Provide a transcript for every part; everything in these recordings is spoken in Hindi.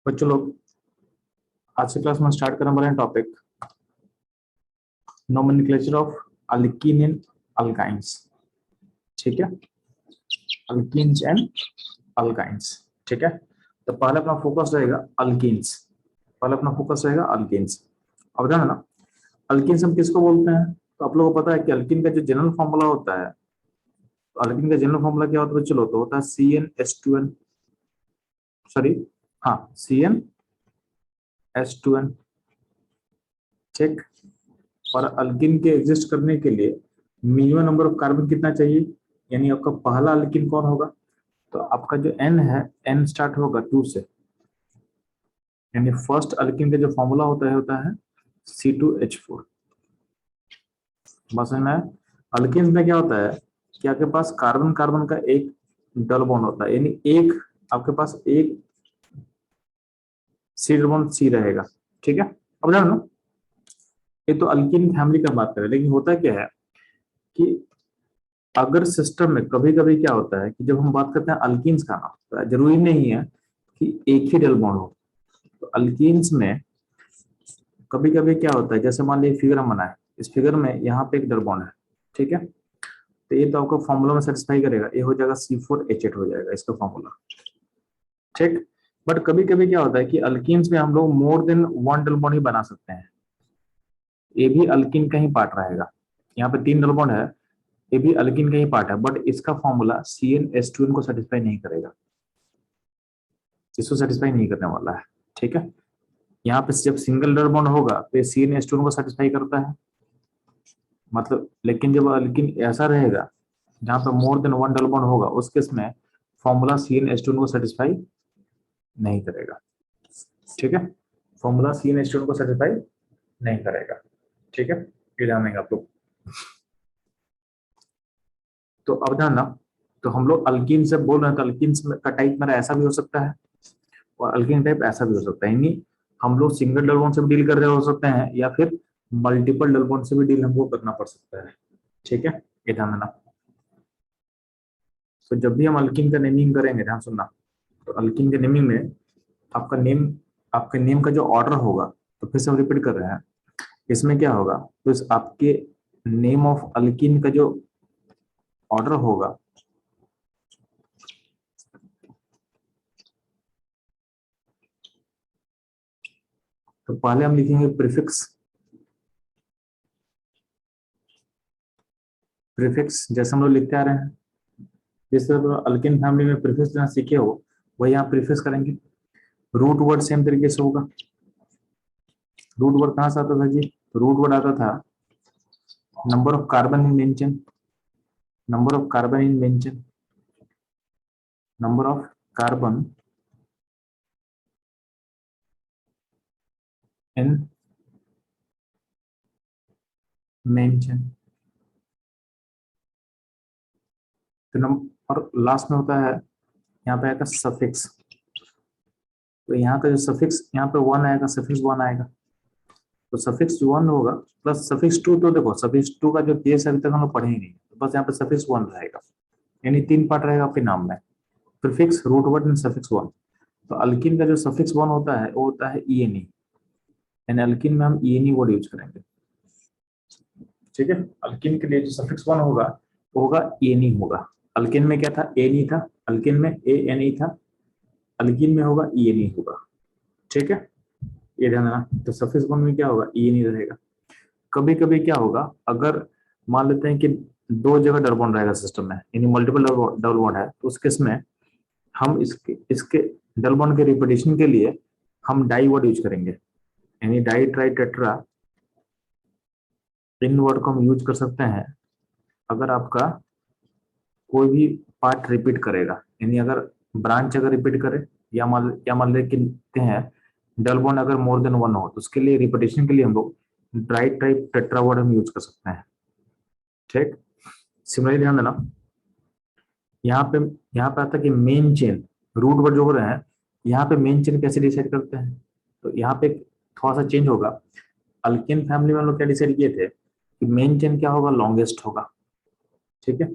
बच्चों लोग आज से क्लास में स्टार्ट करने वाले हैं topic nomenclature of alkyne and alkynes. ठीक है, अल्कीन्स एंड अल्काइंस। ठीक है, तो पहले अपना फोकस रहेगा अल्कीन्स। अब ध्यान ना, अल्कीन्स हम किसको बोलते हैं? तो आप लोगों को पता है कि अल्कीन का जो जनरल फॉर्मूला होता है, तो अल्कीन का जनरल फॉर्मूला क्या होता है? चलो, तो होता है CnH2n, सॉरी, हाँ, CnH2n। ठीक, और अल्किन के एग्जिस्ट करने के लिए मिनिमम नंबर ऑफ कार्बन कितना चाहिए? यानी आपका पहला अल्किन कौन होगा? तो आपका जो N है, N स्टार्ट होगा 2 से, यानी फर्स्ट अल्किन का जो फॉर्मूला होता है C2H4। बस में अल्किन में क्या होता है कि आपके पास कार्बन कार्बन का एक डबल बॉन्ड होता है, यानी एक आपके पास एक सी डबल बॉन्ड सी रहेगा। ठीक है, अब जानो, ये तो अल्किन फैमिली का बात करें, लेकिन होता क्या है कि अगर सिस्टम में कभी कभी क्या होता है कि जब हम बात करते हैं अल्कीन्स का नाम, तो जरूरी नहीं है कि एक ही डबल बॉन्ड हो। तो अल्कीन्स में कभी कभी क्या होता है, जैसे मान लीजिए फिगर हम बनाए, इस फिगर में यहाँ पे एक डबल बॉन्ड है। ठीक है, तो ये तो आपको फॉर्मूला में सेटिस्फाई करेगा, ये हो जाएगा C4H8 हो जाएगा इसका फॉर्मूला। ठीक, बट कभी कभी क्या होता है कि अल्कीन्स में हम लोग more than one double bond ही बना सकते हैं। ये भी अल्कीन का ही पार्ट रहेगा। यहाँ पे 3 डबल बॉन्ड है, ये भी अल्कीन का ही पार्ट है, बट इसका फॉर्मूला CnH2n को सेटिस्फाई नहीं करेगा, इसको सेटिस्फाई नहीं करने वाला है। ठीक है, यहाँ पे जब सिंगल डबल बॉन्ड होगा तो ये CnH2n को सेटिस्फाई करता है, मतलब, लेकिन जब अल्कीन ऐसा रहेगा जहाँ पे मोर देन वन डबल बॉन्ड होगा, उस केस में फॉर्मूला CnH2n को सेटिस्फाई नहीं करेगा। ठीक है, फॉर्मूला CnH2n को सेटिस्फाई नहीं करेगा। ठीक है, ये जानेंगे आप लोग। तो अब ध्यान ना, तो हम लोग अल्कीन से बोल रहे हैं, तो अल्कीन का टाइप मेरा ऐसा भी हो सकता है और अल्कीन टाइप ऐसा भी हो सकता है, यानी हम लोग सिंगल डबल बॉन्ड से भी डील कर रहे हो सकते हैं या फिर मल्टीपल डबल बॉन्ड से भी डील हमको करना पड़ सकता है। ठीक है, ये ध्यान देना। तो जब भी हम अल्कीन का नेमिंग करेंगे, ध्यान सुनना, तो अल्कीन के नेमिंग में आपका नेम, आपके नेम का जो ऑर्डर होगा, तो फिर से हम रिपीट कर रहे हैं, इसमें क्या होगा, तो इस आपके नेम ऑफ अल्कीन का जो ऑर्डर होगा, तो पहले हम लिखेंगे प्रीफिक्स। प्रीफिक्स जैसे हम लोग लिखते आ रहे हैं, जिस तरह अल्किन फैमिली में प्रीफिक्स जहाँ सीखे हो, वही यहाँ प्रीफिक्स करेंगे। रूट वर्ड सेम तरीके से होगा। रूट वर्ड कहाँ से आता था जी? रूट वर्ड आता था number of carbon in mention, number of carbon in mention, number of carbon in mention. तो नंबर, और लास्ट में होता है, यहाँ पे आएगा सफिक्स। तो यहाँ का जो सफिक्स, यहाँ पे वन आएगा, सफिक्स वन आएगा, तो सफिक्स वन होगा प्लस सफिक्स टू। तो देखो सफिक्स टू का जो केस अभी तक हम लोग पढ़े ही नहीं, तो बस यहाँ पे सफिक्स वन रहेगा, यानी 3 पार्ट रहेगा आपके नाम में, prefix, root word and suffix one. तो अल्किन का जो सफिक्स वन होता है वो होता है ENE, यानी अल्किन में हम ENE वर्ड यूज करेंगे। ठीक है, अल्किन के लिए जो सफिक्स वन होगा वो होगा ENE होगा। अल्किन में क्या था? ANE था, अल्किन में ANE था, अल्किन में होगा ENE होगा। ठीक है, ये ध्यान रखना। तो सफिक्स वन में क्या होगा? ENE रहेगा। कभी कभी क्या होगा, अगर मान लेते हैं कि 2 जगह डबल बॉन्ड रहेगा सिस्टम में, यानी मल्टीपल डबल बॉन्ड है, तो उस केस में हम इसके इसके डबल बॉन्ड के रिपीटेशन के लिए हम डाई वर्ड यूज करेंगे, यानी डाई ट्राई टेट्रा, इन वर्ड को हम यूज कर सकते हैं अगर आपका कोई भी पार्ट रिपीट करेगा, यानी अगर ब्रांच अगर रिपीट करे, या मान लेते हैं डबल बॉन्ड अगर मोर देन वन हो, तो उसके लिए रिपीटेशन के लिए हम लोग ड्राई टाइप टेट्रा वर्ड हम यूज कर सकते हैं। ठीक, सिमिलरली ध्यान देना, यहाँ पे यहाँ पे आता है कि मेन चेन, रूट वर्ड जो हो रहे हैं, यहाँ पे मेन चेन कैसे डिसाइड करते हैं? तो यहाँ पे थोड़ा सा चेंज होगा। अल्केन फैमिली में हम लोग क्या डिसाइड किए थे कि मेन चेन क्या होगा? लॉन्गेस्ट होगा। ठीक है,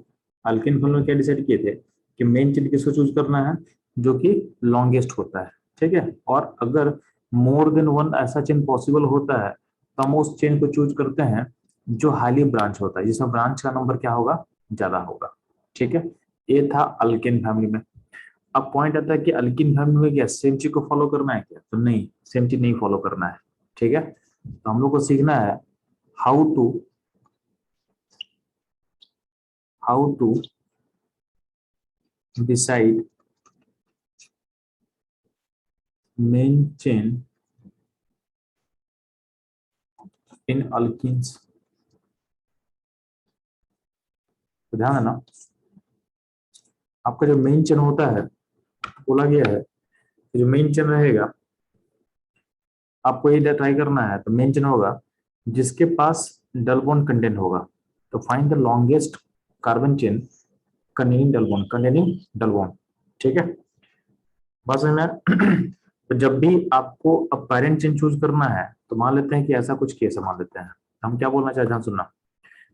अल्केन फैमिली में क्या डिसाइड किए थे कि मेन चेन किसको चूज करना है? जो कि लॉन्गेस्ट होता है। ठीक है। और अगर मोर देन वन ऐसा चेन पॉसिबल होता है तो हम उस चेन को चूज करते हैं जो हाईली ब्रांच होता है, जिसमें ब्रांच का नंबर क्या होगा, ज्यादा होगा। ठीक है, ये था अल्केन फैमिली में। अब पॉइंट आता है कि अल्किन फैमिली में क्या सेम चीज को फॉलो करना है क्या, तो नहीं, सेम चीज नहीं फॉलो करना है। ठीक है, तो हम लोग को सीखना है how to decide main chain in alkenes. तो ध्यान देना, आपका जो मेन चेन होता है, बोला गया है कि जो मेन चेन रहेगा, आपको ये ट्राई करना है, तो मेन चेन होगा जिसके पास डबल बॉन्ड कंटेंट होगा। तो find the longest carbon chain containing double bond. ठीक है, बस है ना। तो जब भी आपको अब पेरेंट चेन चूज करना है, तो मान लेते हैं कि ऐसा कुछ केस है, मान लेते हैं हम क्या बोलना चाहते हैं, सुनना।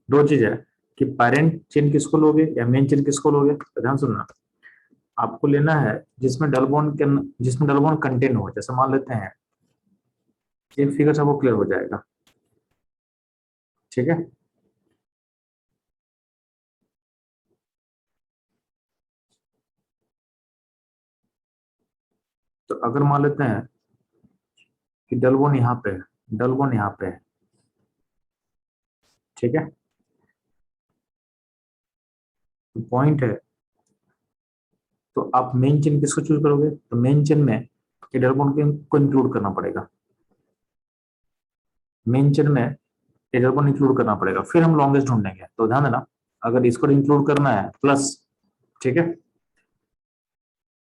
दो चीज है कि पेरेंट चेन किसको लोगे या मेन चेन किसको लोगे, तो ध्यान सुनना। आपको लेना है जिसमें डबल बॉन्ड कंटेंट हो, जैसे मान लेते हैं, ये फिगर से आपको क्लियर हो जाएगा। ठीक है, तो अगर मान लेते हैं कि डबल बॉन्ड यहाँ पे है, डबल बॉन्ड यहाँ पे है। ठीक है, तो पॉइंट है, तो आप मेन चेन किसको चूज करोगे, तो मेन चेन में ये डबल बॉन्ड को इंक्लूड करना पड़ेगा, मेन चेन में ये डबल बॉन्ड इंक्लूड करना पड़ेगा, फिर हम लॉन्गेस्ट ढूंढेंगे। तो ध्यान देना, अगर इसको इंक्लूड करना है प्लस, ठीक है,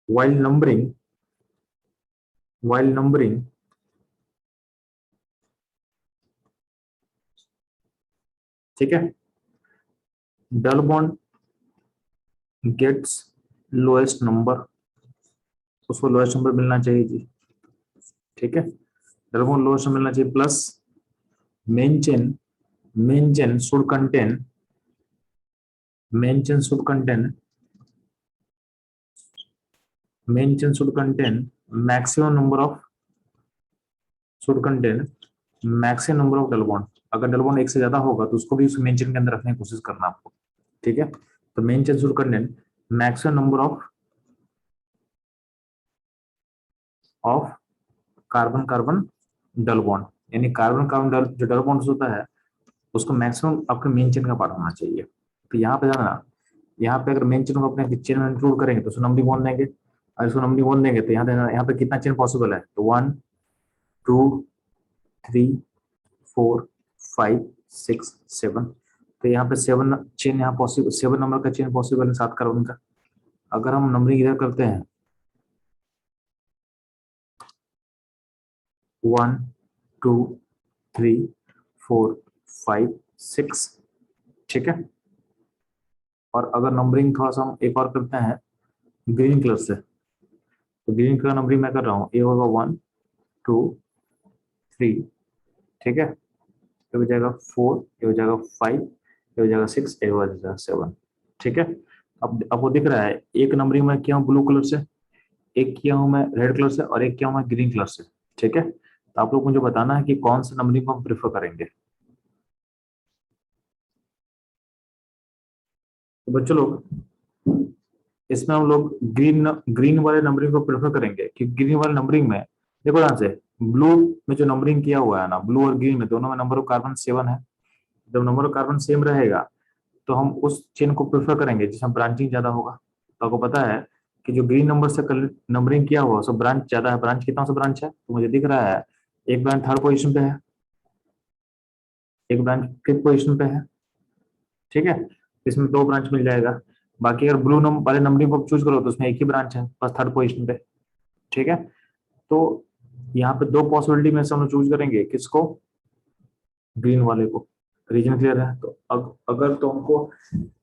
वाइल नंबरिंग ठीक है, double bond gets lowest number, उसको लोएस्ट नंबर मिलना चाहिए जी। ठीक है, डबल बॉन्ड लोएस्ट नंबर मिलना चाहिए, plus main chain should contain main chain should contain maximum number of should contain maximum number of double bond. अगर डबल बॉन्ड एक से ज्यादा होगा तो उसको भी उस मेन चेन के अंदर रखने की कोशिश करना आपको। ठीक है, तो main chain should contain maximum number of carbon carbon double bond, यानी कार्बन कार्बन जो डबल बॉन्ड होता है उसको मैक्सिमम आपके मेन चेन का पार्ट होना चाहिए। तो यहाँ पे जाना, यहाँ पे अगर मेन चेन को अपने चेन में इंक्लूड करेंगे तो उसको नंबरिंग बोल देंगे, और इसको नंबरिंग बोल देंगे तो यहाँ देना, यहाँ पे कितना चेन पॉसिबल है, तो 1 2 3 4 5 6 7। तो यहाँ पे 7 चेन यहाँ पॉसिबल, 7 नंबर का चेन पॉसिबल है 7 कार्बन का। अगर हम नंबरिंग इधर करते हैं 1 2 3 4 5 6, ठीक है। और अगर नंबरिंग थोड़ा सा हम एक और करते हैं ग्रीन कलर से, तो ग्रीन कलर नंबरिंग मैं कर रहा हूँ, ये होगा 1 2 3, ठीक है, ये हो जाएगा 4, ये हो जाएगा 5, ये हो जाएगा 6, ये हो जाएगा 7। ठीक है, अब आपको दिख रहा है एक नंबरिंग मैं किया हूँ ब्लू कलर से, एक किया हूँ मैं रेड कलर से, और एक किया हूँ मैं ग्रीन कलर से। ठीक है, तो आप लोग मुझे बताना है कि कौन सा नंबरिंग को हम प्रेफर करेंगे। तो बच्चों लोग, इसमें हम लोग ग्रीन वाले नंबरिंग को प्रेफर करेंगे, क्योंकि ग्रीन वाले नंबरिंग में देखो ध्यान से, ब्लू में जो नंबरिंग किया हुआ है ना, ब्लू और ग्रीन में दोनों में नंबर ऑफ कार्बन 7 है। जब नंबर ऑफ कार्बन सेम रहेगा तो हम उस चेन को प्रेफर करेंगे जिसमें ब्रांचिंग ज्यादा होगा। तो आपको पता है कि जो ग्रीन नंबर से नंबरिंग किया हुआ उसमें ब्रांच ज्यादा है। ब्रांच कितना सा ब्रांच है, तो मुझे दिख रहा है एक ब्रांच थर्ड पोजीशन पे है, एक ब्रांच फिफ्थ पोजीशन पे है। ठीक है, इसमें 2 ब्रांच मिल जाएगा। बाकी अगर ब्लू नंबर वाले नंबरिंग को चूज करो तो उसमें एक ही ब्रांच है बस थर्ड पोजीशन पे। ठीक है, तो यहाँ पे 2 पॉसिबिलिटी में से हम चूज करेंगे किसको, ग्रीन वाले को। रीजन क्लियर है, तो अगर तो हमको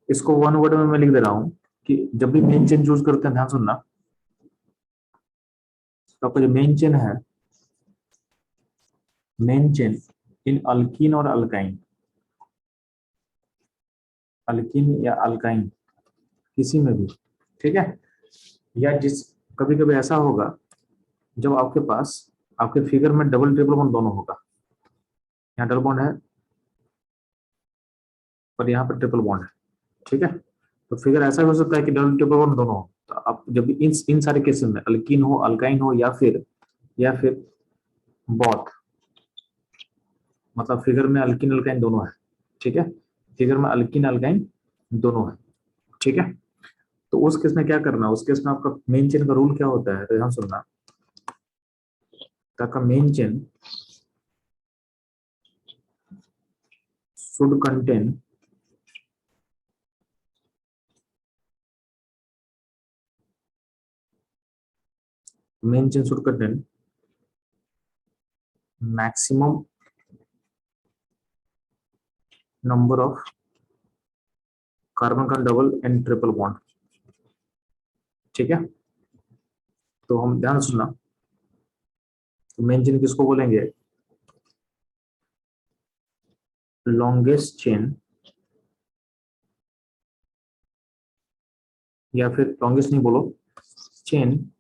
इसको वन वर्ड में मैं लिख दे रहा हूँ कि जब भी मेन चेन चूज करते हैं, ध्यान सुनना, तो आपका जो मेन चेन है, मेन चेन इन अल्कीन और अल्काइन, अल्कीन या अल्काइन किसी में भी, ठीक है, या जिस कभी कभी ऐसा होगा जब आपके पास आपके फिगर में डबल ट्रिपल बॉन्ड दोनों होगा, यहाँ डबल बॉन्ड है और यहाँ पर ट्रिपल बॉन्ड है, ठीक है। तो फिगर ऐसा भी हो सकता है कि डबल ट्रिपल बॉन्ड दोनों हो। तो आप जब भी इन सारे केसेस में अल्कीन हो, अल्काइन हो, या फिर बॉथ, मतलब फिगर में अल्कीन अल्काइन दोनों है, ठीक है, फिगर में अल्कीन अल्काइन दोनों है, ठीक है। तो उस केस में क्या करना, उस केस में आपका मेन चेन का रूल क्या होता है, तो ध्यान सुनना, आपका main chain should contain maximum number of carbon का डबल एंड ट्रिपल बॉन्ड, ठीक है। तो हम ध्यान सुनना, तो मेन चेन किसको बोलेंगे, लॉन्गेस्ट चेन, या फिर लॉन्गेस्ट नहीं बोलो, chain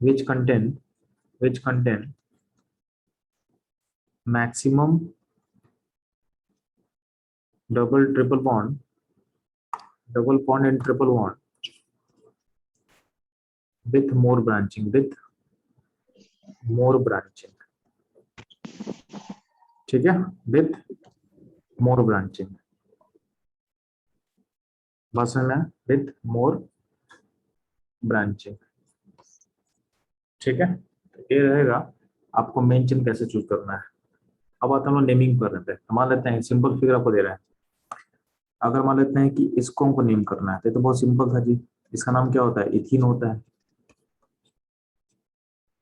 which contain maximum double bond and triple bond with more branching, ठीक है, with more branching, बस में with more branching, ठीक है। तो ये रहेगा आपको मेन चेन कैसे चूज करना है। अब आता हम लोग नेमिंग कर रहे थे, मान लेते हैं सिंपल फिगर आपको दे रहे हैं, अगर मान लेते हैं कि इसको हमको नेम करना है तो बहुत सिंपल था जी, इसका नाम क्या होता है, इथीन होता है,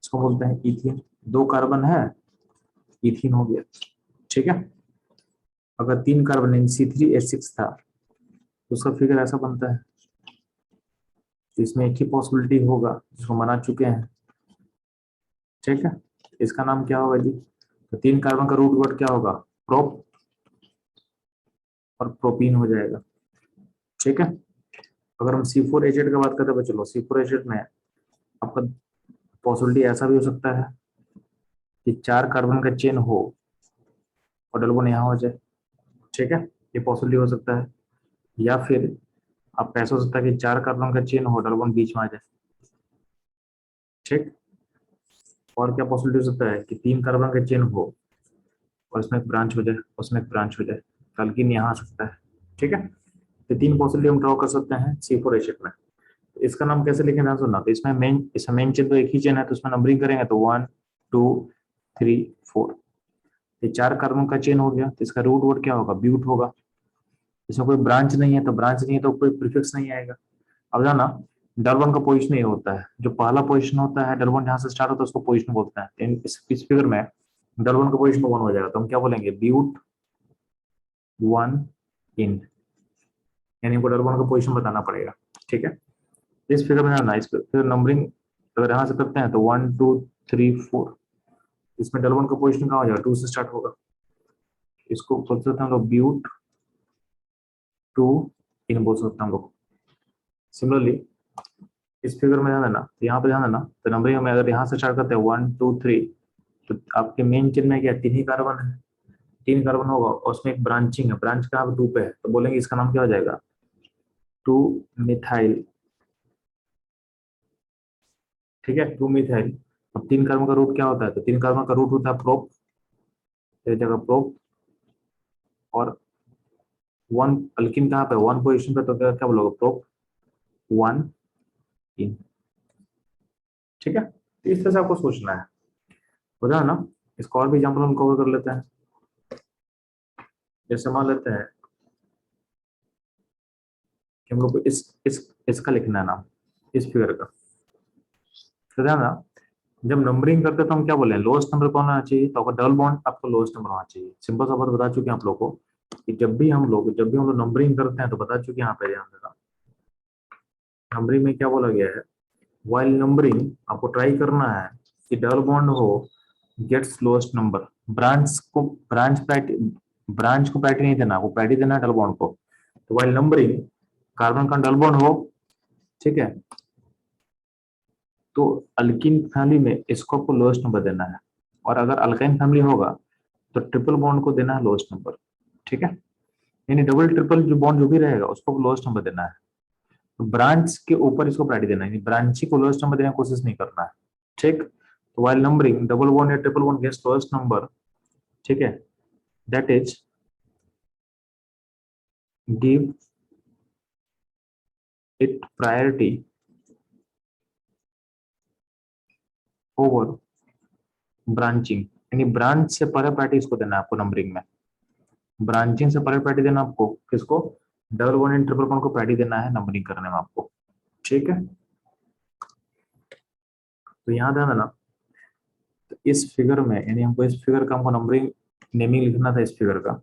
इसको बोलते हैं इथीन, 2 कार्बन है, इथीन हो गया, ठीक है। अगर 3 कार्बन C3H6 था तो उसका फिगर ऐसा बनता है, तो इसमें एक ही पॉसिबिलिटी होगा जिसको मना चुके हैं, ठीक है। इसका नाम क्या होगा जी, तो 3 कार्बन का रूट वर्ड क्या होगा, प्रोप और प्रोपीन हो जाएगा, ठीक है। अगर हम C4H8 का बात करते हैं, चलो C4H8 में आपका पॉसिबिलिटी ऐसा भी हो सकता है कि 4 कार्बन का चेन हो और डबल बॉन्ड यहाँ हो जाए, ठीक है, ये पॉसिबिलिटी हो सकता है। या फिर आप ऐसा हो सकता है कि 4 कार्बन का चेन हो, डबल बॉन्ड बीच में आ जाए, ठीक। और क्या पॉसिबिलिटी हो सकता है कि 3 कार्बन का चेन हो और इसमें एक ब्रांच हो जाए, उसमें एक ब्रांच हो जाए, अल्कीन यहाँ आ सकता है, ठीक है। तो 3 पॉसिबिलिटी हम ड्रॉ कर सकते हैं C4H8 में। इसका नाम कैसे लिखें, ध्यान सुनना, तो इसमें मेन चेन तो एक ही चेन है, तो इसमें नंबरिंग करेंगे तो 1 2 3 4, ये 4 कार्बन का चेन हो गया, तो इसका रूट वर्ड क्या होगा, ब्यूट होगा। इसमें कोई ब्रांच नहीं है, तो कोई प्रीफिक्स नहीं आएगा। अब जाना, डबल बॉन्ड का पोजीशन ये होता है, जो पहला पोजीशन होता है डबल बॉन्ड जहां से स्टार्ट होता है उसको पोजीशन बोलते हैं। इस फिगर में डबल बॉन्ड का पोजीशन 1 हो जाएगा, तो हम क्या बोलेंगे, ब्यूट 1 इन, यानी हमको डबल बॉन्ड का पोजीशन बताना पड़ेगा, ठीक है। इस फिगर में ना, इस फिगर नंबरिंग अगर यहाँ से करते हैं तो 1 2 3 4, इसमें डबल बॉन्ड का पोजीशन कहाँ हो जाएगा, 2 से स्टार्ट होगा, इसको बोल सकते हैं हम लोग ब्यूट 2 इन बोल सकते हैं हम लोग। सिमिलरली इस फिगर में ध्यान देना, तो यहाँ पे ध्यान देना, तो नंबरिंग में अगर यहाँ से स्टार्ट करते हैं 1 2 3, तो आपके मेन चेन में क्या 3 ही कार्बन है, 3 कार्बन होगा और उसमें एक ब्रांचिंग है, ब्रांच कहाँ पे 2 पे है, तो बोलेंगे इसका नाम क्या हो जाएगा, 2 मिथाइल, ठीक है, 2 मिथाइल। अब 3 कार्बन का रूट क्या होता है, तो 3 कार्बन का रूट होता है प्रोप, एक जगह प्रोप, और 1 अल्किन कहाँ पे 1 पोजीशन पे, तो क्या क्या बोलोगे, प्रोप 1 इन, ठीक है। तो इस तरह से आपको सोचना है, बता ना। इसको और भी एग्जाम्पल हम कवर कर लेते हैं, जैसे मान लेते हैं कि हम लोग को इसका लिखना है नाम, इस फिगर का, तो ध्यान ना, जब नंबरिंग करते हैं तो हम क्या बोले, लोएस्ट नंबर कौन होना चाहिए, तो आपका डबल बॉन्ड आपको लोएस्ट नंबर होना चाहिए। सिंपल सा बात बता चुके हैं आप लोग को कि जब भी हम लोग नंबरिंग करते हैं तो बता चुके हैं, यहाँ पे ध्यान देना, नंबरिंग में क्या बोला गया है, वाइल नंबरिंग आपको ट्राई करना है कि डबल बॉन्ड हो गेट्स लोएस्ट नंबर, ब्रांच को प्रायोरिटी नहीं देना, वो प्रायोरिटी देना है डबल बॉन्ड को। तो वाइल नंबरिंग कार्बन का डबल बॉन्ड हो ठीक है। तो अल्किन फैमिली में इसको आपको लोएस्ट नंबर देना है, और अगर अल्काइन फैमिली होगा तो ट्रिपल बॉन्ड को देना है लोएस्ट नंबर। ठीक है, यानी डबल ट्रिपल जो बॉन्ड जो भी रहेगा उसको लोएस्ट नंबर देना है। तो ब्रांच के ऊपर इसको प्रायोरिटी देना है, ब्रांची को लोएस्ट नंबर देने की कोशिश नहीं करना है। ठीक, तो वाइल नंबरिंग डबल बॉन्ड या triple bond gets lowest number, ठीक है, that is give it priority over branching, यानी ब्रांच से परे प्रायोरिटी इसको देना है आपको नंबरिंग में। ब्रांचिंग से परे प्रायोरिटी देना आपको किसको, double bond and triple bond को प्रायोरिटी देना है नंबरिंग करने में आपको। ठीक है, तो यहाँ ध्यान देना, तो इस फिगर में यानी हमको इस फिगर का हमको नंबरिंग नेमिंग लिखना था इस फिगर का।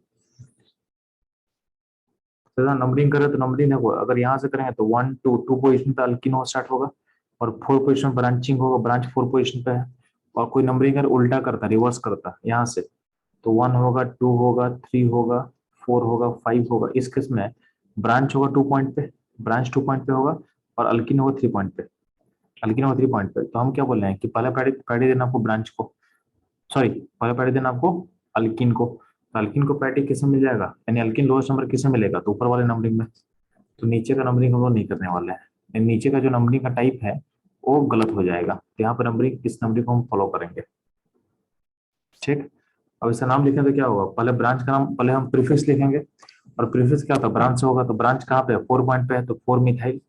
तो नंबरिंग करें तो नंबरिंग देखो, अगर यहाँ से करेंगे तो 1 2 2 पोजीशन पे अल्किन हो स्टार्ट होगा, और 4 पोजीशन ब्रांचिंग होगा, ब्रांच 4 पोजीशन पे है। और कोई नंबरिंग अगर उल्टा करता रिवर्स करता यहाँ से, तो 1 होगा, 2 होगा, 3 होगा, 4 होगा, 5 होगा। इस केस में ब्रांच होगा 2 पॉइंट पे, ब्रांच 2 पॉइंट पे होगा, और अल्किन होगा 3 पॉइंट पे, अल्किन होगा 3 पॉइंट पे। तो हम क्या बोल रहे हैं कि पहले प्रायोरिटी देना आपको ब्रांच को, सॉरी पहले प्रायोरिटी देना आपको अल्किन को। तो अल्किन को प्रायोरिटी किससे मिल जाएगा, यानी अल्किन लोएस्ट नंबर किससे मिलेगा, तो ऊपर वाले नंबरिंग में। तो नीचे का नंबरिंग हम लोग नहीं करने वाले हैं, यानी नीचे का जो नंबरिंग का टाइप है वो गलत हो जाएगा। तो यहाँ पर नंबरिंग इस नंबरिंग को हम फॉलो करेंगे। ठीक, अब इसका नाम लिखें तो क्या होगा, पहले ब्रांच का नाम, पहले हम प्रीफिक्स लिखेंगे, और प्रीफिक्स क्या होता है, ब्रांच से होगा। तो ब्रांच कहाँ पे है, 4 पॉइंट पे है, तो 4 मिथाइल।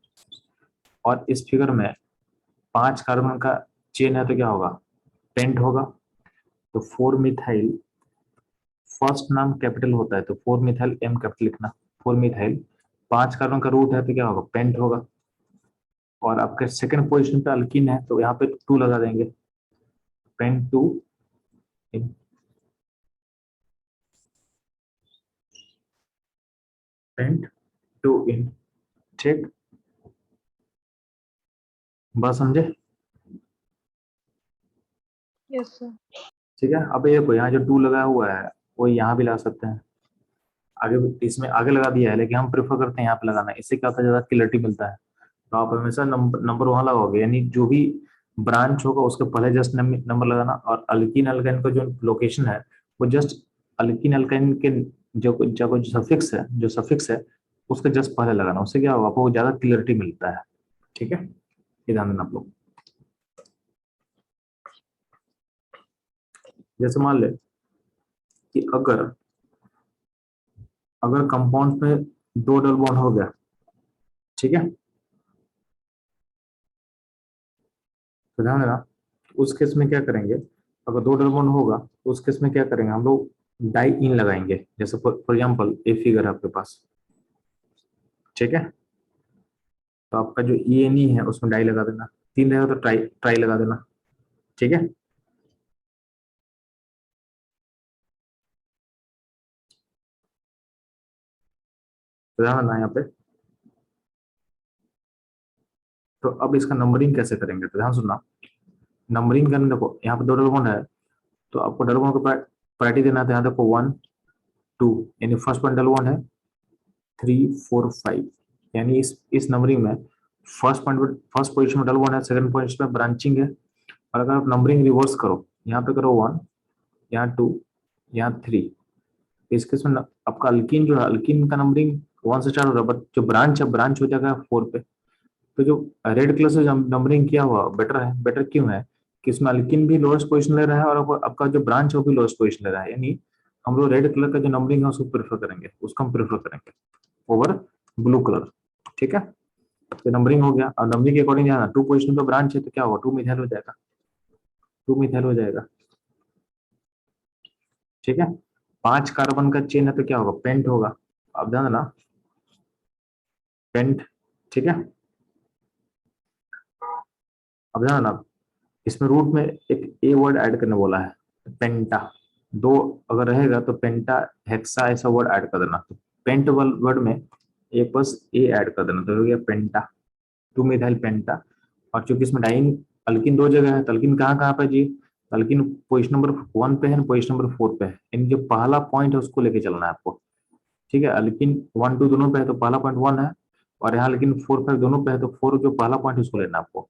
और इस फिगर में 5 कार्बन का चेन है, तो क्या होगा, पेंट होगा। तो 4 मिथाइल, फर्स्ट नाम कैपिटल होता है तो 4 मिथाइल एम कैपिटल लिखना, 4 मिथाइल। 5 कार्बन का रूट है तो क्या होगा, पेंट होगा। और आपके सेकंड पोजीशन पे अल्किन है तो यहाँ पे 2 लगा देंगे, पेंट 2 इन, पेंट 2 इन। ठीक, बात समझे। Yes sir. ठीक है, अब ये देखो यहाँ जो 2 लगा हुआ है वो यहाँ भी लगा सकते हैं, आगे इसमें आगे लगा दिया है, लेकिन हम प्रेफर करते हैं यहाँ पे लगाना, इससे क्या होता है, ज्यादा क्लियरिटी मिलता है। तो आप हमेशा नंबर वहां लगाओगे, यानी जो भी ब्रांच होगा उसके पहले जस्ट नंबर लगाना, और अल्किन अल्काइन का जो लोकेशन है वो जस्ट अल्किन अल्काइन के जो सफिक्स है उसके जस्ट पहले लगाना, उससे क्या होगा, आपको ज्यादा क्लियरिटी मिलता है। ठीक है, ये ध्यान देना आप लोग। जैसे मान ले कि अगर अगर कंपाउंड में 2 डबल बॉन्ड हो गया, ठीक है, तो ध्यान देना उस केस में क्या करेंगे, अगर 2 डबल बॉन्ड होगा तो उस केस में क्या करेंगे, हम लोग डाई इन लगाएंगे। जैसे फॉर एग्जाम्पल ये फिगर है आपके पास, ठीक है, तो आपका जो ई एन ई है उसमें डाई लगा देना, 3 रहेगा तो ट्राई ट्राई लगा देना। ठीक है, तो ध्यान देना यहाँ पे। तो अब इसका नंबरिंग कैसे करेंगे, तो ध्यान सुनना। नंबरिंग करने देखो, यहाँ पे 2 डबल बॉन्ड है तो आपको डबल बॉन्ड को प्रायोरिटी देना है। तो यहाँ देखो 1 2, यानी फर्स्ट पॉइंट डबल बॉन्ड है, 3 4 5, यानी इस नंबरिंग में फर्स्ट पोजीशन में डबल बॉन्ड है, सेकंड पोजीशन में ब्रांचिंग है। और अगर आप नंबरिंग रिवर्स करो, यहाँ पे करो 1, यहाँ 2, यहाँ 3, इस केस में आपका अल्किन जो है, अल्किन का नंबरिंग 1 से स्टार्ट हो रहा है, बट जो ब्रांच है ब्रांच हो जाएगा 4 पे। तो जो रेड कलर से नंबरिंग किया हुआ बेटर है, बेटर क्यों है कि इसमें अल्किन भी लोएस्ट पोजीशन ले रहा है, और आपका जो ब्रांच है वो भी लोएस्ट पोजीशन ले रहा है, यानी हम लोग रेड कलर का जो नंबरिंग है उसको प्रेफर करेंगे, उसको हम प्रेफर करेंगे ओवर ब्लू कलर। ठीक है, तो नंबरिंग हो गया। और नंबरिंग के अकॉर्डिंग जाना, 2 पोजीशन पे ब्रांच है तो क्या होगा, 2 मिथाइल हो जाएगा, 2 मिथाइल हो जाएगा। ठीक है, 5 कार्बन का चेन है तो क्या होगा, पेंट होगा। अब ध्यान देना, पेंट। ठीक है, अब ध्यान देना, इसमें रूट में एक ए वर्ड ऐड करने बोला है, पेंटा। 2 अगर रहेगा तो पेंटा हेक्सा ऐसा वर्ड ऐड कर देना। तो पेंट वर्ड में एक बस ए ऐड कर देना, तो हो गया पेंटा, 2 मिथाइल पेंटा। और चूंकि इसमें डाइन अल्किन 2 जगह है, तो अल्किन कहाँ कहाँ पे जी, अल्किन पोजिशन नंबर 1 पे है, पोजिशन नंबर 4 पे है, यानी जो पहला पॉइंट है उसको लेके चलना है आपको। ठीक है, अल्किन 1 2 दोनों पे है, तो पहला पॉइंट 1 है, और यहाँ लेकिन 4 5 दोनों पे है, तो 4 जो पहला पॉइंट उसको लेना आपको।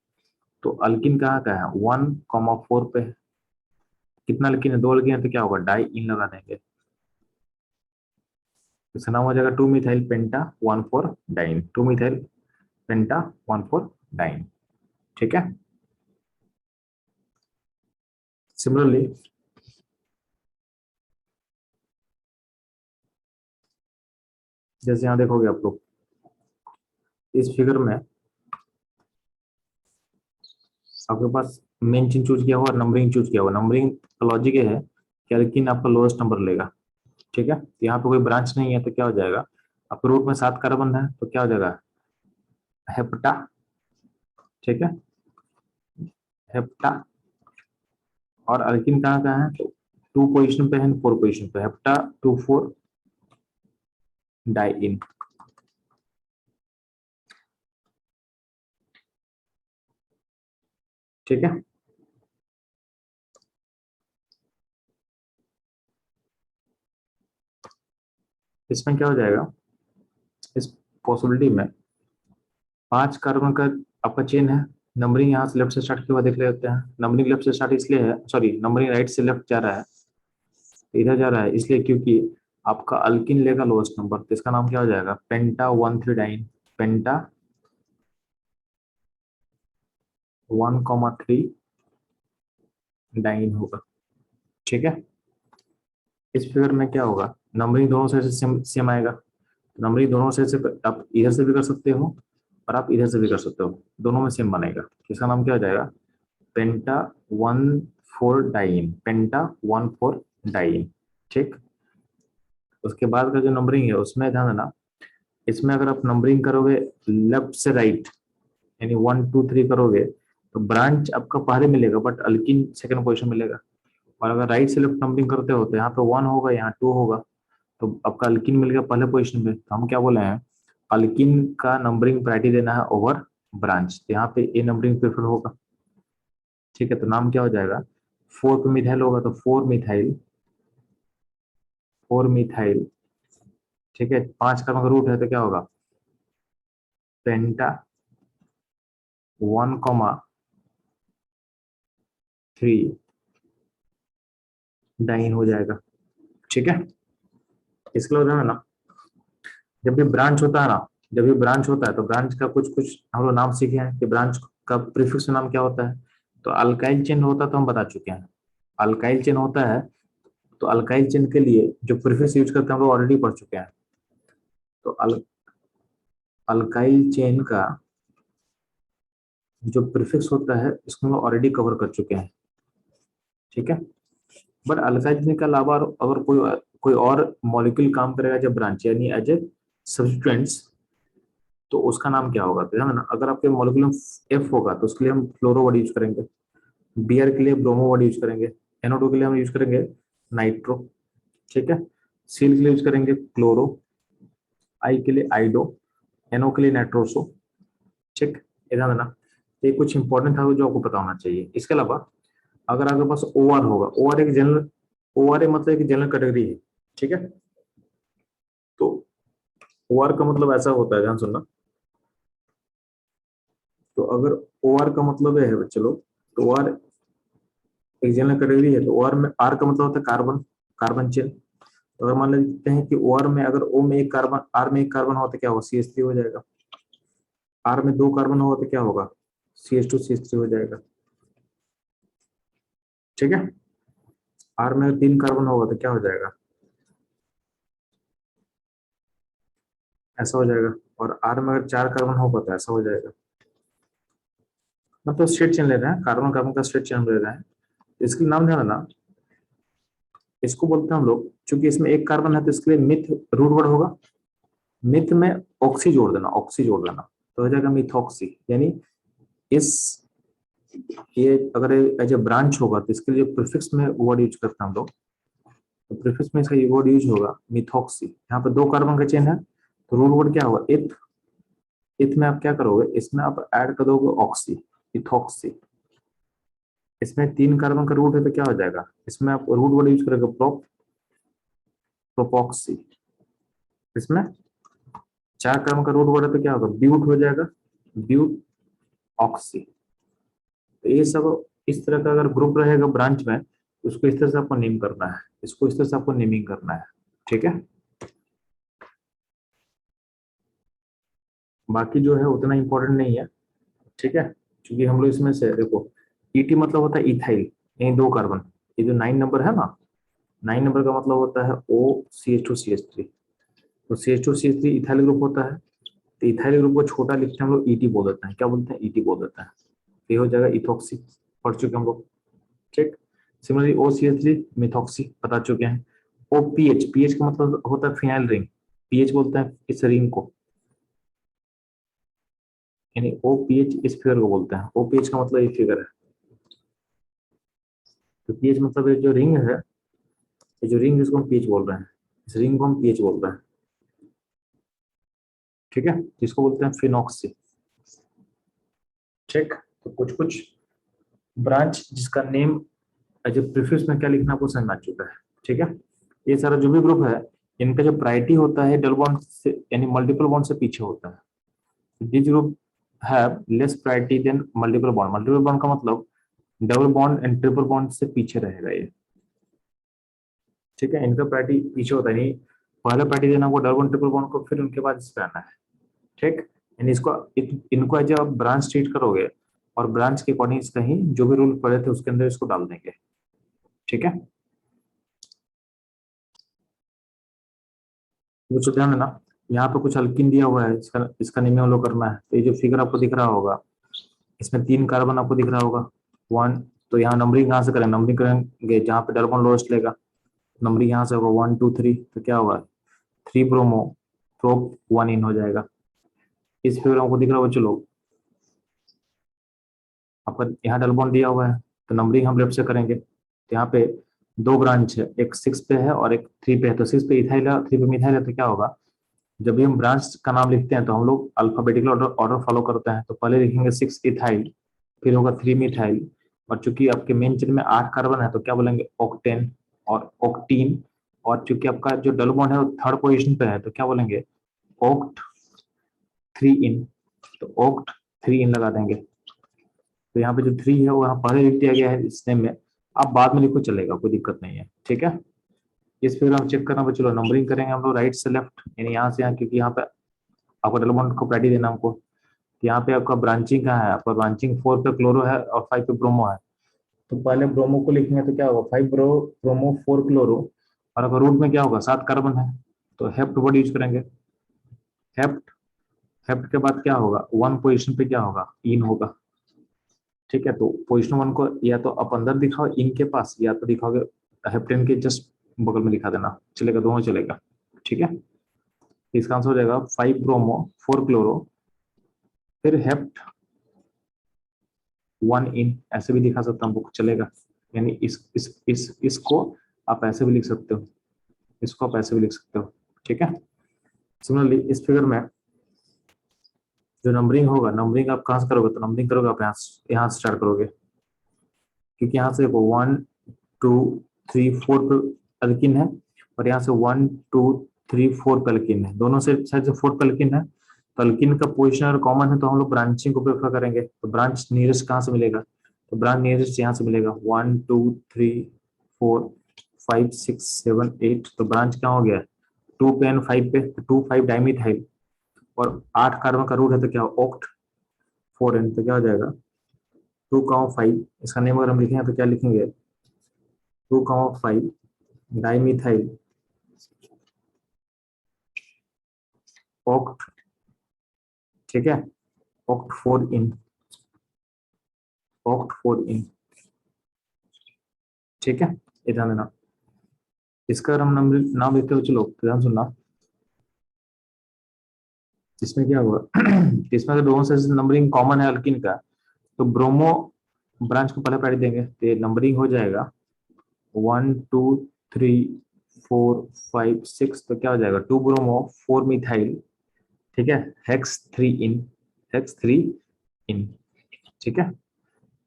तो अल्किन कहाँ का है, 1,4 पे है। कितना अल्किन है, 2 अल्किन है, तो क्या होगा, डाई इन लगा देंगे। इसका नाम हो जाएगा 2 मिथाइल पेंटा 1,4 डाइन, 2 मिथाइल पेंटा 1,4 डाइन। ठीक है। सिमिलरली जैसे यहाँ देखोगे आप लोग इस फिगर में आपके पास मेन चीज चूज किया हुआ, नंबरिंग चूज किया हुआ। नंबरिंग का लॉजिक ये है कि अल्किन आपका लोएस्ट नंबर लेगा। ठीक है, तो यहाँ पे कोई ब्रांच नहीं है, तो क्या हो जाएगा, आपके रूट में 7 कार्बन है, तो क्या हो जाएगा, हेप्टा। ठीक है, हेप्टा। और अल्किन कहाँ कहाँ है, तो 2 पोजिशन पे है, 4 पोजिशन पे, हेप्टा 2,4 डाई इन। ठीक है, इसमें क्या हो जाएगा, इस पॉसिबिलिटी में 5 कार्बन का आपका चेन है। नंबरिंग यहाँ से लेफ्ट से स्टार्ट किया हुआ देख लेते हैं। नंबरिंग लेफ्ट से स्टार्ट इसलिए है, सॉरी, नंबरिंग राइट से लेफ्ट जा रहा है, इधर जा रहा है, इसलिए क्योंकि आपका अल्किन लेगा लोएस्ट नंबर, तो इसका नाम क्या हो जाएगा, पेंटा 1,3 डाइन। पेंटा 1,3 डाइन होगा। ठीक है, इस फिगर में क्या होगा, नंबरिंग दोनों साइड से सेम सेम आएगा। नंबरिंग दोनों साइड से आप इधर से भी कर सकते हो और आप इधर से भी कर सकते हो, दोनों में सेम बनेगा। इसका नाम क्या हो जाएगा, पेंटा 1,4 डाइन, पेंटा 1,4 डाइन। ठीक, उसके बाद का जो नंबरिंग है उसमें ध्यान देना, इसमें अगर आप नंबरिंग करोगे लेफ्ट से राइट, यानी 1 2 3 करोगे, तो ब्रांच आपका पहले मिलेगा बट अल्किन सेकंड पोजीशन मिलेगा। और अगर राइट से लेफ्ट नंबरिंग करते हो तो यहाँ पे 1 होगा, यहाँ 2 होगा, तो आपका अल्किन मिल गया पहले पोजीशन पे। तो हम क्या बोले हैं, अल्किन का नंबरिंग प्रायोरिटी देना है ओवर ब्रांच, तो यहाँ पे ए नंबरिंग प्रेफर होगा। ठीक है, तो नाम क्या हो जाएगा, 4 पे मिथाइल होगा, तो 4 मिथाइल, 4 मिथाइल। ठीक है, 5 का रूट है, तो क्या होगा, पेंटा 1,3 डाइन हो जाएगा। ठीक है, इसके लिए है ना, जब भी ब्रांच होता है ना, जब भी ब्रांच होता है तो ब्रांच का कुछ कुछ हम लोग नाम सीखे हैं कि ब्रांच का प्रीफिक्स नाम क्या होता है। तो अल्काइल चेन होता है तो हम बता चुके हैं, अल्काइल चेन होता है, तो अल्काइल चेन के लिए जो प्रीफिक्स यूज करते हैं हम लोग ऑलरेडी पढ़ चुके हैं। तो अल्काइल चेन का जो प्रीफिक्स होता है इसको हम लोग ऑलरेडी कवर कर चुके हैं। ठीक है, बट अल्काइल चेन के अलावा अगर कोई और मॉलिक्यूल काम करेगा जब ब्रांच, यानी एज ए सब्स्टिट्यूएंट्स, तो उसका नाम क्या होगा, तो ध्यान देना, अगर आपके मॉलिक्यूल में एफ होगा तो उसके लिए हम फ्लोरो वर्ड यूज करेंगे, बीआर के लिए ब्रोमो वर्ड यूज करेंगे, एनओ2 के लिए हम यूज करेंगे नाइट्रो। ठीक है, सील के लिए यूज करेंगे क्लोरो, आई के लिए आइडो, एनओ के लिए नाइट्रोसो। ठीक, ये ध्यान देना, ये कुछ इंपॉर्टेंट था जो आपको पता होना चाहिए। इसके अलावा अगर आपके पास ओ आर होगा, ओ आर एक जनरल, ओ आर मतलब एक जनरल कैटेगरी है। ठीक है, तो ओ आर का मतलब ऐसा होता है, ध्यान सुनना, तो अगर ओ आर का मतलब है बच्चे लोग, तो ओ आर एक जनरल कैटेगरी है, तो ओ आर में आर का मतलब होता है कार्बन, कार्बन चेन। तो अगर मान लेते हैं कि ओ आर में अगर ओ में एक कार्बन, आर में एक कार्बन हो तो क्या होगा, CH3 हो जाएगा। आर में 2 कार्बन होगा तो क्या होगा, CH2 CH3 हो जाएगा। ठीक है, आर में 3 कार्बन होगा तो क्या हो जाएगा, ऐसा हो जाएगा। और आर में अगर 4 कार्बन होगा तो ऐसा हो जाएगा। मतलब स्ट्रेट चेन ले रहे हैं, कार्बन कार्बन का स्ट्रेट चेन ले रहे हैं। इसके नाम ध्यान देना, इसको बोलते हैं हम लोग, चूंकि इसमें एक कार्बन है तो इसके लिए मिथ रूट वर्ड होगा, मिथ में ऑक्सी जोड़ देना, ऑक्सी जोड़ देना, तो हो जाएगा मिथॉक्सी। यानी इस, ये अगर एज ए ब्रांच होगा तो इसके लिए प्रीफिक्स में वर्ड यूज करते हैं हम लोग, तो प्रीफिक्स में इसका वर्ड यूज होगा मिथॉक्सी। यहाँ पे 2 कार्बन का चेन है, तो रूट वर्ड क्या होगा, इथ। इथ में आप क्या करोगे, इसमें आप ऐड कर दोगे ऑक्सी, इथॉक्सी। इसमें 3 कार्बन का रूट है तो क्या हो जाएगा, इसमें आप रूट वर्ड यूज करोगे प्रोप, प्रोपॉक्सी। इसमें 4 कार्बन का रूट वर्ड है तो क्या होगा, ब्यूट हो जाएगा, ब्यूट ऑक्सी। तो ये सब इस तरह का अगर ग्रुप रहेगा ब्रांच में, उसको इस तरह से आपको नेम करना है, इसको इस तरह से आपको नेमिंग करना है, ठीक है। बाकी जो है उतना इंपॉर्टेंट नहीं है, ठीक है, क्योंकि हम लोग इसमें से देखो, ईटी मतलब होता है इथाइल, यानी 2 कार्बन। ये जो 9 नंबर है ना, 9 नंबर का मतलब होता है OCH2CH3। तो CH2CH3 इथाइल ग्रुप होता है, तो इथाइल ग्रुप को छोटा लिखते हैं हम लोग ईटी बोल देते हैं, क्या बोलते हैं, ईटी बोल देते हैं। ये हो जाएगा इथॉक्सी, पढ़ चुके हम लोग, ठीक। सिमिलरली OCH3 मिथॉक्सी बता चुके हैं। OPH, पीएच का मतलब होता है फिनाइल रिंग, पीएच बोलते हैं इस रिंग को, यानी OPH इस फिगर को बोलते हैं। OPH का मतलब ये फिगर है। तो पीएच मतलब ये जो रिंग है, ये जो रिंग जिसको हम पीएच बोल रहे हैं, इस रिंग को हम पीएच बोल रहे हैं, ठीक है, जिसको बोलते हैं फिनॉक्सी, ठीक। तो कुछ कुछ ब्रांच जिसका नेम एज ए प्रीफिक्स में क्या लिखना आपको समझ में आ चुका है, ठीक है। ये सारा जो भी ग्रुप है, इनका जो प्रायोरिटी होता है डबल बॉन्ड से यानी मल्टीपल बॉन्ड से पीछे होता है। This group have less priority than multiple bond. Multiple bond का मतलब double bond and triple bond से पीछे रहेगा ये, ठीक है। इनका प्रायोरिटी पीछे होता है, नहीं पहले प्रायोरिटी देना होगा डबल बॉन्ड ट्रिपल बॉन्ड को, फिर उनके बाद इस पे आना है, ठीक। यानी इसको इनको जब आप ब्रांच ट्रीट करोगे, और ब्रांच के अकॉर्डिंग इसका ही जो भी रूल पड़े थे उसके अंदर इसको डाल देंगे, ठीक है। कुछ ध्यान देना, यहाँ पे कुछ अल्किन दिया हुआ है, इसका इसका नेम हम लोग करना है। तो ये जो फिगर आपको दिख रहा होगा, इसमें 3 कार्बन आपको दिख रहा होगा, 1। तो यहाँ नंबरिंग कहाँ से करें, नंबरिंग करेंगे जहाँ पे डबल बॉन्ड लोएस्ट लेगा, नंबरिंग यहाँ से होगा 1 2 3, तो क्या होगा 3 ब्रोमो, प्रोप 1 इन हो जाएगा। इस फिगर में आपको दिख रहा होगा, चलो आपका यहाँ डबल बॉन्ड दिया हुआ है, तो नंबरिंग हम लेफ्ट से करेंगे। तो यहाँ पे 2 ब्रांच है, एक 6 पे है और एक 3 पे है। तो 6 पे इथाइल है, 3 पे मिथाइल है, तो क्या होगा, जब भी हम ब्रांच का नाम लिखते हैं तो हम लोग अल्फाबेटिकल ऑर्डर फॉलो करते हैं। तो पहले लिखेंगे 6 इथाइल, फिर होगा 3 मिथाइल, और चूंकि आपके मेन चेन में 8 कार्बन है तो क्या बोलेंगे ऑक्टेन और ऑक्टीन। और चूंकि आपका जो डबल बॉन्ड है वो 3rd पोजीशन पे है तो क्या बोलेंगे ऑक्ट 3 इन। तो ऑक्ट 3 इन लगा देंगे। तो यहाँ पे जो 3 है वो यहाँ पहले लिख दिया गया है इस नेम में, आप बाद में लिखो चलेगा, कोई दिक्कत नहीं है, ठीक है। इस फिगर हम चेक करना, चलो नंबरिंग करेंगे हम लोग राइट से लेफ्ट, यानी यहाँ से यहाँ, क्योंकि यहाँ पे आपको डबल बॉन्ड को प्रायोरिटी देना हमको। यहाँ पे आपका ब्रांचिंग कहाँ है, आपका ब्रांचिंग 4 पे क्लोरो है और 5 पे ब्रोमो है। तो पहले ब्रोमो को लिखेंगे तो क्या होगा 5 ब्रोमो 4 क्लोरो, और अगर रूट में क्या होगा 7 कार्बन है, तो हेप्ट वर्ड यूज करेंगे, हेप्ट। हेप्ट के बाद क्या होगा 1 पोजीशन पे क्या होगा इन होगा, ठीक है। तो पोजीशन 1 को या तो आप अंदर दिखाओ इन के पास, या तो दिखाओगे हेप्टेन के जस्ट बगल में दिखा देना, चलेगा, दोनों चलेगा, ठीक है। इसका आंसर हो जाएगा 5 ब्रोमो 4 क्लोरो, फिर हेप्ट 1 इन, ऐसे भी दिखा सकता हूँ बुक चलेगा। यानी इसको आप ऐसे भी लिख सकते हो, इसको आप ऐसे भी लिख सकते हो, ठीक है। सिमिलरली इस फिगर में जो नंबरिंग होगा, नंबरिंग आप कहाँ से करोगे, तो नंबरिंग करोगे आप यहाँ से स्टार्ट करोगे, क्योंकि यहाँ से देखो 1 2 3 4 पे अल्किन है, और यहाँ से 1 2 3 4 पे अल्किन है, दोनों से साइड से 4 पे अल्किन है। तो अल्किन का पोजिशन अगर कॉमन है तो हम लोग ब्रांचिंग को प्रेफर करेंगे। तो ब्रांच नियरेस्ट कहाँ से मिलेगा, तो ब्रांच नियरेस्ट यहाँ से मिलेगा 1 2 3 4 5 6 7 8। तो ब्रांच क्या हो गया 2 पे एंड 5 पे, तो 2 5 डाइमिथाइल, और 8 कार्बन का रूट है तो क्या ऑक्ट 4 एन, तो क्या हो जाएगा 2 5। इसका नेम अगर हम लिखेंगे तो क्या लिखेंगे 2 5 डाइमिथाइल ऑक्ट, ठीक है, ऑक्ट 4 इन, ऑक्ट 4 इन, ठीक है। ये ध्यान देना। इसका अगर हम नाम लिखते हो, चलो ध्यान सुनना, इसमें क्या हुआ इसमें अगर दोनों से नंबरिंग कॉमन है अल्किन का, तो ब्रोमो ब्रांच को पहले प्रायोरिटी देंगे, तो ये नंबरिंग हो जाएगा 1 2 3 4 5 6। तो क्या हो जाएगा 2 ब्रोमो 4 मिथाइल, ठीक है, हेक्स 3 इन, हेक्स 3 इन, ठीक है।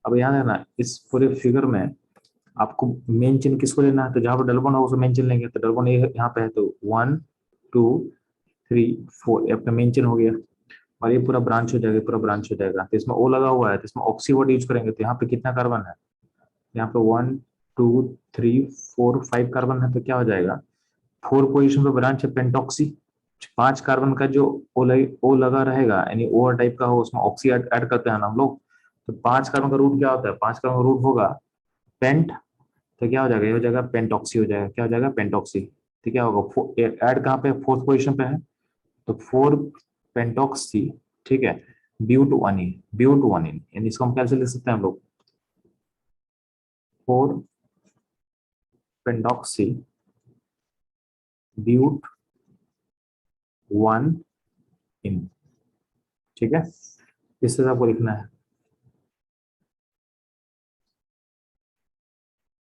अब यहाँ देना इस पूरे फिगर में आपको मेन चेन किसको लेना है, तो जहां पर डबल बॉन्ड होगा उसको मेन चेन लेंगे। तो डबल बॉन्ड यहाँ पे है, तो 1 2 3 4 आपका मेन चेन हो गया और ये पूरा ब्रांच हो जाएगा, पूरा ब्रांच हो जाएगा। तो इसमें ओ लगा हुआ है तो इसमें ऑक्सी वर्ड यूज करेंगे। तो यहाँ पे कितना कार्बन है, यहाँ पे 1 2 3 4 5 कार्बन है। तो क्या हो जाएगा, 4 पोजीशन पे ब्रांच है पेंटॉक्सी। 5 कार्बन का जो ओ लगा रहेगा यानी ओ टाइप का हो, उसमें ऑक्सी ऐड करते हैं ना हम लोग। तो 5 कार्बन का रूट क्या होता है, 5 कार्बन का रूट होगा पेंट। तो क्या हो जाएगा, ये हो जाएगा पेंटॉक्सी हो जाएगा। क्या हो जाएगा, पेंटॉक्सी। तो क्या होगा, ऐड कहाँ पे, फोर्थ पोजीशन पे है। तो 4 पेंटॉक्सी, ठीक है, ब्यूट 1इन, ब्यूट 1इन, यानी इसको हम कैसे लिख सकते हैं हम लोग, 4 पेंटॉक्सी ब्यूट 1इन। ठीक है, इस तरह आपको लिखना है।